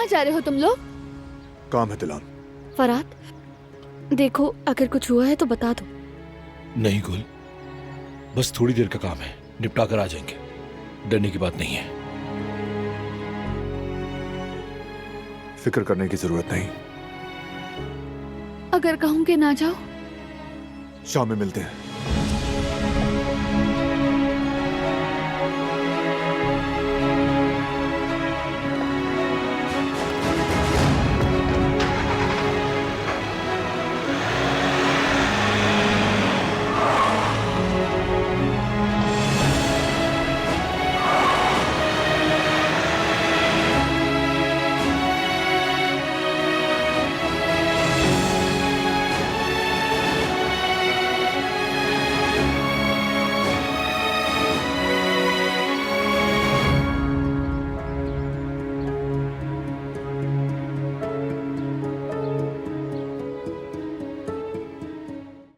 कहाँ जा रहे हो तुम लोग? काम है तिलान। फरात, देखो अगर कुछ हुआ है तो बता दो। नहीं गुल, बस थोड़ी देर का काम है, निपटा कर आ जाएंगे, डरने की बात नहीं है। फिक्र करने की जरूरत नहीं। अगर कहूँ कि ना जाओ? शाम में मिलते हैं।